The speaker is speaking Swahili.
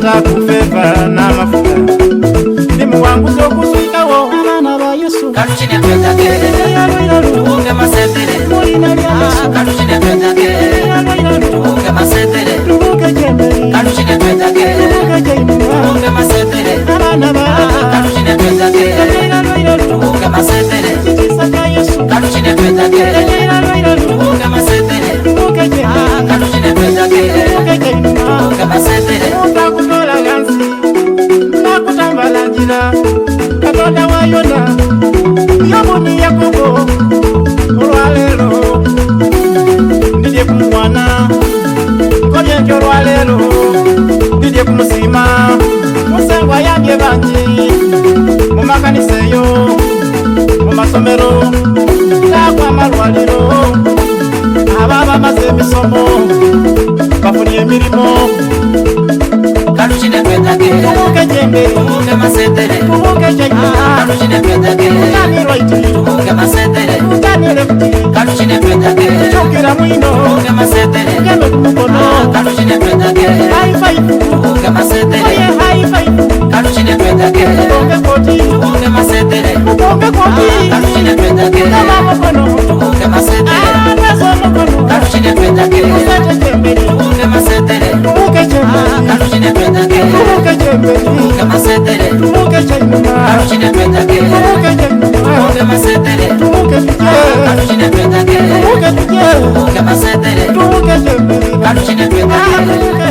Tata kufeva na mafuta Nimu wangu zokusuka wo Nana ba Yesu Karushine twetake Tuunge masetere Karushine twetake Tuunge masetere Karushine twetake Tuunge masetere Karushine twetake Tuunge masetere Karushine twetake Tuunge masetere Karushine twetake Tuunge masetere Utakutola gansi Nakutambala njina Katonda wayona Yobuni yakobo Olwalero Ndidye kumwana Koyenjo olwalero Ndidye kumusima Musengwa yambye banji Mumakanisa yo Mumasomero Nakwa malwaliro Ababa maze misomo Bafuni emirimo Karushine twetake Tubuke jembe Tuunge masetere Tubuke jembe Karushine twetake Utani roiti Tuunge masetere Utani lefti Karushine twetake Chokira mwino Tuunge masetere Ngeme kumukono Karushine twetake High five Tuunge masetere Oye high five Karushine twetake Tubuke koti Tuunge masetere Tubuke koti Karushine twetake Nama mukono Tuunge masetere Nazo mukono Karushine twetake Usete jembe Tuunge masetere Tubuke jembe Karushine twetake Tubuke jembe Tuunge masetere Tubuke jembe Karushine twetake Tubuke jembe Tuunge masetere Tubuke fije Karushine twetake Tubuke fije Tuunge masetere Tubuke jembe Karushine twetake